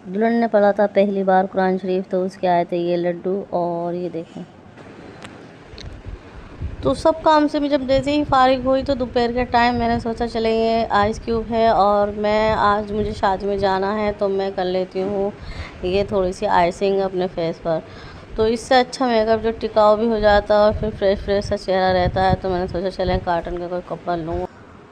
दुल्हन ने पढ़ा था पहली बार कुरान शरीफ, तो उसके आए थे ये लड्डू। और ये देखें, तो सब काम से मैं जब जैसे ही फारिग हुई तो दोपहर के टाइम मैंने सोचा चले ये आइस क्यूब है और मैं आज मुझे शादी में जाना है तो मैं कर लेती हूँ ये थोड़ी सी आइसिंग अपने फेस पर। तो इससे अच्छा मेकअप जो टिकाऊ भी हो जाता है और फिर फ्रेश फ्रेश सा चेहरा रहता है। तो मैंने सोचा चलें कॉटन का कोई कपड़ा लूँ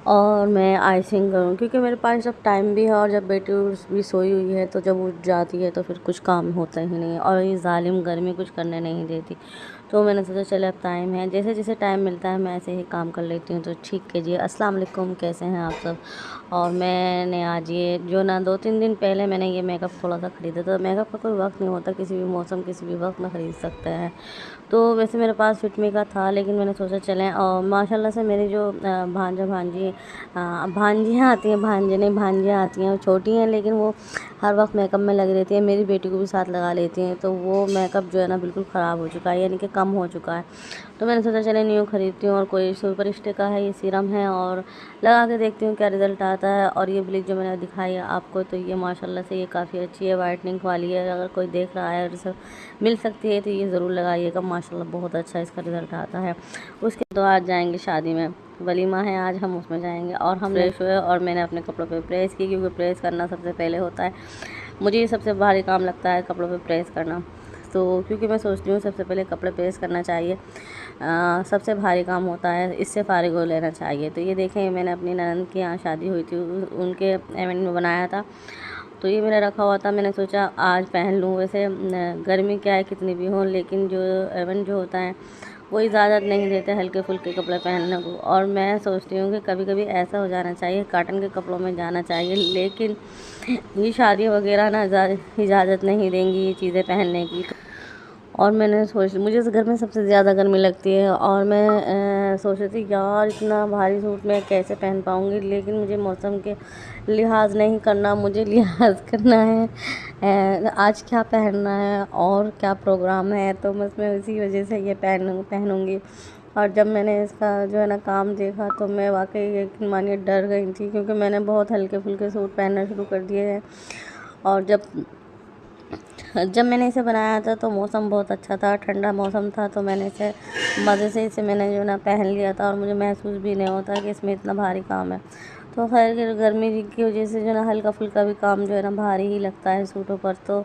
और मैं आइसिंग करूँ, क्योंकि मेरे पास जब टाइम भी है और जब बेटी भी सोई हुई है तो जब उठ जाती है तो फिर कुछ काम होता ही नहीं है और ये जालिम गर्मी कुछ करने नहीं देती। तो मैंने सोचा चले अब टाइम है, जैसे जैसे टाइम मिलता है मैं ऐसे ही काम कर लेती हूँ। तो ठीक है जी, अस्सलाम वालेकुम, कैसे हैं आप सब। और मैंने आज ये जो ना 2-3 दिन पहले मैंने ये मेकअप थोड़ा सा ख़रीदा था। मेकअप का कोई वक्त नहीं होता, किसी भी मौसम किसी भी वक्त में ख़रीद सकते हैं। तो वैसे मेरे पास फिटमी का था, लेकिन मैंने सोचा चलें। और माशाल्लाह से मेरी जो भांजियाँ आती हैं, भांजे नहीं भांजियाँ आती हैं, वो छोटी हैं लेकिन वो हर वक्त मेकअप में लगी रहती है। मेरी बेटी को भी साथ लगा लेती हैं, तो वो मेकअप जो है ना बिल्कुल ख़राब हो चुका है, यानी कि कम हो चुका है। तो मैंने सोचा चले न्यू ख़रीदती हूँ और कोई सुपर स्टे का है ये सीरम है और लगा के देखती हूँ क्या रिज़ल्ट आता है। और ये ब्लीच जो मैंने दिखाई है आपको, तो ये माशाल्लाह से ये काफ़ी अच्छी है, वाइटनिंग वाली है। अगर कोई देख रहा है, अगर मिल सकती है तो ये ज़रूर लगाइएगा, माशाल्लाह बहुत अच्छा इसका रिज़ल्ट आता है। उसके तो आज जाएंगे शादी में, वलीमा है आज, हम उसमें जाएंगे। और हम फ्रेश हुए और मैंने अपने कपड़ों पे प्रेस की, क्योंकि प्रेस करना सबसे पहले होता है। मुझे ये सबसे भारी काम लगता है कपड़ों पे प्रेस करना। तो क्योंकि मैं सोचती हूँ सबसे पहले कपड़े प्रेस करना चाहिए, सबसे भारी काम होता है, इससे फारिग हो लेना चाहिए। तो ये देखें, मैंने अपनी ननद के यहाँ शादी हुई थी, उनके इवेंट में बनाया था। तो ये मैंने रखा हुआ था, मैंने सोचा आज पहन लूँ। वैसे गर्मी क्या है कितनी भी हो, लेकिन जो इवेंट जो होता है वो इजाज़त नहीं देते हल्के फुल्के कपड़े पहनने को। और मैं सोचती हूँ कि कभी कभी ऐसा हो जाना चाहिए, कॉटन के कपड़ों में जाना चाहिए, लेकिन ये शादी वगैरह ना इजाज़त नहीं देंगी ये चीज़ें पहनने की। और मैंने मुझे इस घर में सबसे ज़्यादा गर्मी लगती है और मैं सोच रही थी यार इतना भारी सूट मैं कैसे पहन पाऊँगी, लेकिन मुझे मौसम के लिहाज नहीं करना, मुझे लिहाज करना है आज क्या पहनना है और क्या प्रोग्राम है। तो बस मैं उसी वजह से ये पहनूँगी। और जब मैंने इसका जो है ना काम देखा तो मैं वाकई यकीन मानिए डर गई थी, क्योंकि मैंने बहुत हल्के फुल्के सूट पहनना शुरू कर दिए हैं। और जब मैंने इसे बनाया था तो मौसम बहुत अच्छा था, ठंडा मौसम था, तो मैंने इसे मज़े से मैंने जो ना पहन लिया था और मुझे महसूस भी नहीं होता कि इसमें इतना भारी काम है। तो खैर गर्मी की वजह से जो ना हल्का फुल्का भी काम जो है ना भारी ही लगता है सूटों पर। तो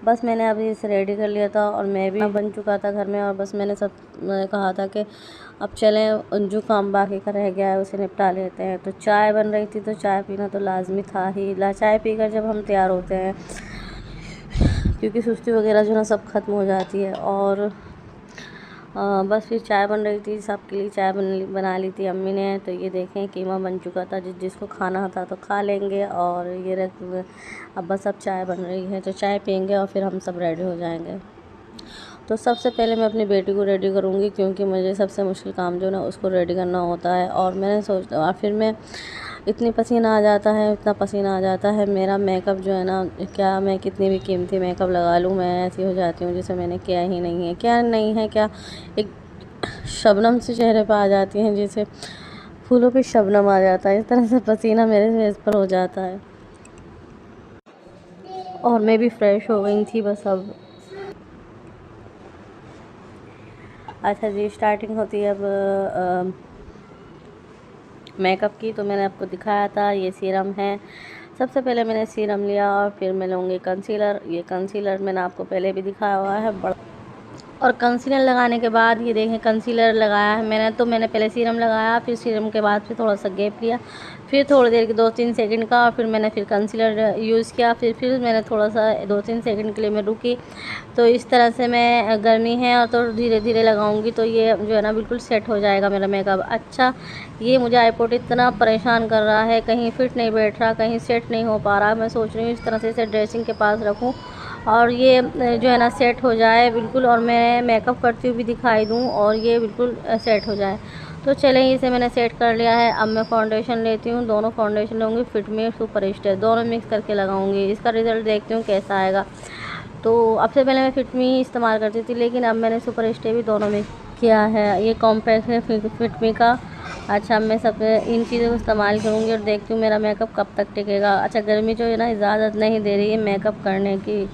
बस मैंने अभी इसे रेडी कर लिया था और मैं भी बन चुका था घर में। और बस मैंने कहा था कि अब चलें, जो काम बाकी का रह गया है उसे निपटा लेते हैं। तो चाय बन रही थी, तो चाय पीना तो लाजमी था ही। चाय पीकर जब हम तैयार होते हैं, क्योंकि सुस्ती वगैरह जो ना सब ख़त्म हो जाती है। और बस फिर चाय बन रही थी, सबके लिए चाय बना ली थी अम्मी ने। तो ये देखें कीमा बन चुका था, जिसको खाना था तो खा लेंगे। और ये अब बस अब चाय बन रही है, तो चाय पियेंगे और फिर हम सब रेडी हो जाएंगे। तो सबसे पहले मैं अपनी बेटी को रेडी करूँगी, क्योंकि मुझे सबसे मुश्किल काम जो ना उसको रेडी करना होता है। और मैंने और फिर मैं इतनी पसीना आ जाता है, इतना पसीना आ जाता है, मेरा मेकअप जो है ना, क्या मैं कितनी भी कीमती मेकअप लगा लूँ मैं ऐसी हो जाती हूँ जैसे मैंने किया ही नहीं है। क्या नहीं है, क्या एक शबनम से चेहरे पर आ जाती हैं, जैसे फूलों पे शबनम आ जाता है, इस तरह से पसीना मेरे फेस पर हो जाता है। और मैं भी फ्रेश हो गई थी बस अब। अच्छा जी, स्टार्टिंग होती है अब मेकअप की। तो मैंने आपको दिखाया था ये सीरम है। सबसे पहले मैंने सीरम लिया और फिर मैं लूँगी कंसीलर। ये कंसीलर मैंने आपको पहले भी दिखाया हुआ है बड़ा। और कंसीलर लगाने के बाद ये देखें कंसीलर लगाया है मैंने पहले सीरम लगाया, फिर सीरम के बाद फिर थोड़ा सा गैप लिया, फिर थोड़ी देर के 2-3 सेकंड का, और फिर मैंने फिर कंसीलर यूज़ किया, फिर मैंने थोड़ा सा 2-3 सेकंड के लिए मैं रुकी। तो इस तरह से मैं गर्मी है और तो धीरे धीरे लगाऊंगी, तो ये जो है ना बिल्कुल सेट हो जाएगा मेरा मेकअप। अच्छा, ये मुझे आईपोट इतना परेशान कर रहा है, कहीं फिट नहीं बैठ रहा, कहीं सेट नहीं हो पा रहा। मैं सोच रही हूँ इस तरह से इसे ड्रेसिंग के पास रखूँ और ये जो है ना सेट हो जाए बिल्कुल, और मैं मेकअप करती हुई भी दिखाई दूँ और ये बिल्कुल सेट हो जाए। तो चलें, इसे मैंने सेट कर लिया है। अब मैं फाउंडेशन लेती हूँ, दोनों फाउंडेशन लूँगी, फिटमी सुपर स्टे दोनों मिक्स करके लगाऊंगी। इसका रिज़ल्ट देखती हूँ कैसा आएगा। तो अब से पहले मैं फिटमी ही इस्तेमाल करती थी, लेकिन अब मैंने सुपर स्टे भी दोनों मिक्स किया है। ये कॉम्पैक्ट है फिटमी का अच्छा, मैं सब इन चीज़ों को इस्तेमाल करूँगी और देखती हूँ मेरा मेकअप कब तक टिकेगा। अच्छा, गर्मी जो है ना इजाज़त नहीं दे रही है मेकअप करने की,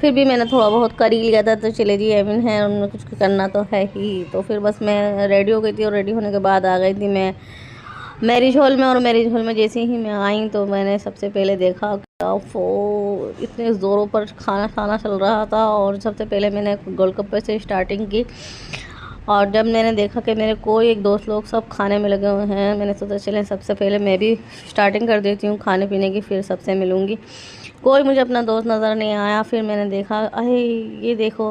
फिर भी मैंने थोड़ा बहुत कर ही लिया था। तो चले जी एविन है, उनमें कुछ करना तो है ही। तो फिर बस मैं रेडी हो गई थी और रेडी होने के बाद आ गई थी मैं मैरिज हॉल में। और मैरिज हॉल में जैसे ही मैं आई तो मैंने सबसे पहले देखा इतने ज़ोरों पर खाना चल रहा था। और सबसे पहले मैंने गोलगप्पे से स्टार्टिंग की। और जब मैंने देखा कि मेरे कोई एक दोस्त लोग सब खाने में लगे हुए हैं, मैंने सोचा चलें सबसे पहले मैं भी स्टार्टिंग कर देती हूँ खाने पीने की, फिर सबसे मिलूँगी। कोई मुझे अपना दोस्त नज़र नहीं आया। फिर मैंने देखा अरे ये देखो,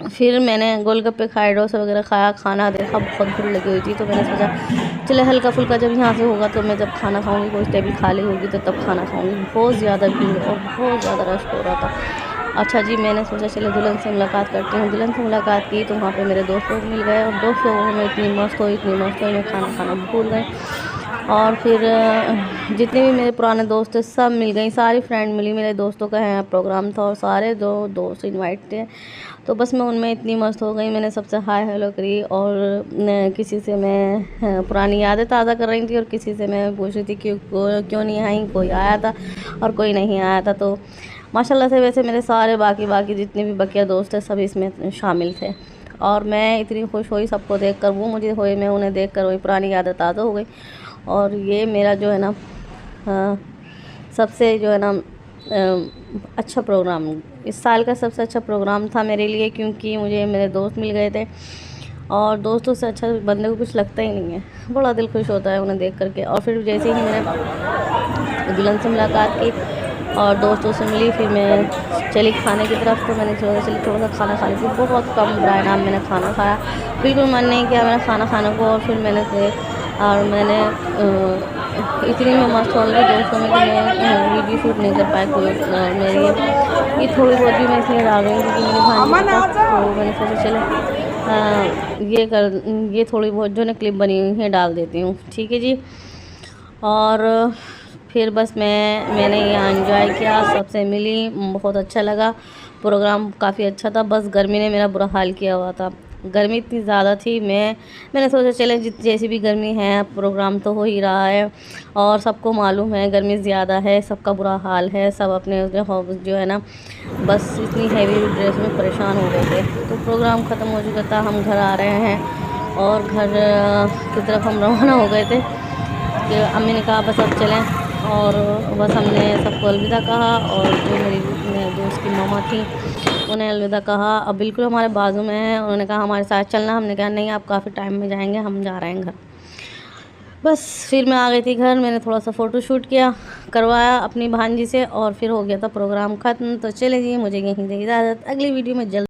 फिर मैंने गोलगप्पे खाए, डोसा वगैरह खाया, खाना देखा बहुत भीड़ लगी हुई थी। तो मैंने सोचा चले हल्का फुल्का जब यहाँ से होगा तो मैं जब खाना खाऊंगी, कोई टेबल खाली होगी तो तब खाना खाऊंगी। बहुत ज़्यादा भीड़ और बहुत ज़्यादा रश हो रहा था। अच्छा जी, मैंने सोचा चले दुल्हन से मुलाकात करती हूँ। दुल्हन से मुलाकात की तो वहाँ पे मेरे दोस्त लोग मिल गए और दोस्त लोगों में इतनी मस्त हुई मैं खाना खाना भूल गई। और फिर जितने भी मेरे पुराने दोस्त थे सब मिल गई, सारी फ्रेंड मिली। मेरे दोस्तों का है प्रोग्राम था और सारे दोस्त इनवाइट थे। तो बस मैं उनमें इतनी मस्त हो गई, मैंने सबसे हाय हेलो करी। और किसी से मैं पुरानी यादें ताज़ा कर रही थी और किसी से मैं पूछ रही थी क्यों नहीं आई। कोई आया था और कोई नहीं आया था। तो माशाल्लाह से वैसे मेरे सारे बाकी जितने भी बकिया दोस्त थे सब इसमें शामिल थे। और मैं इतनी खुश हुई सबको देखकर, वो मुझे हुई, मैं उन्हें देखकर वही पुरानी यादें ताज़ा हो गई। और ये मेरा जो है ना सबसे जो है ना अच्छा प्रोग्राम, इस साल का सबसे अच्छा प्रोग्राम था मेरे लिए, क्योंकि मुझे मेरे दोस्त मिल गए थे। और दोस्तों से अच्छा बंदे को कुछ लगता ही नहीं है, बड़ा दिल खुश होता है उन्हें देख करके। और फिर जैसे ही मैंने दुल्हन से मुलाकात की और दोस्तों से मिली, फिर मैं चली खाने की तरफ। तो मैंने सोचा चली थोड़ा सा खाना खा ली थी, बहुत कम ब्राय नाम मैंने खाना खाया, बिल्कुल मन नहीं किया मैंने खाना खाने को। और फिर मैंने इतनी मैं मस्त हो गई दोस्तों में कि मैं वीडियो शूट नहीं कर पाई कोई। मेरी ये थोड़ी बहुत भी मैं इसलिए डाल रही हूँ क्योंकि मेरी भांजी का, तो मैंने सोचा चले ये थोड़ी बहुत जो ना क्लिप बनी हुई है डाल देती हूँ, ठीक है जी। और फिर बस मैंने यहाँ एंजॉय किया, सबसे मिली, बहुत अच्छा लगा। प्रोग्राम काफ़ी अच्छा था, बस गर्मी ने मेरा बुरा हाल किया हुआ था। गर्मी इतनी ज़्यादा थी, मैंने सोचा चले जैसी भी गर्मी है प्रोग्राम तो हो ही रहा है। और सबको मालूम है गर्मी ज़्यादा है, सबका बुरा हाल है, सब अपने जो है ना बस इतनी हैवी ड्रेस में परेशान हो गए थे। तो प्रोग्राम ख़त्म हो चुका था, हम घर आ रहे हैं और घर की तरफ हम रवाना हो गए थे कि अम्मी ने कहा बस अब चलें। और बस हमने सबको अलविदा कहा। और जो मेरी दोस्त की मामा थी उन्हें अलविदा कहा। अब बिल्कुल हमारे बाजू में है, उन्होंने कहा हमारे साथ चलना। हमने कहा नहीं, आप काफ़ी टाइम में जाएंगे, हम जा रहे हैं घर। बस फिर मैं आ गई थी घर, मैंने थोड़ा सा फ़ोटो शूट करवाया अपनी भांजी से और फिर हो गया था प्रोग्राम ख़त्म। तो चले जी, मुझे यहीं से इजाज़त, अगली वीडियो में जल्द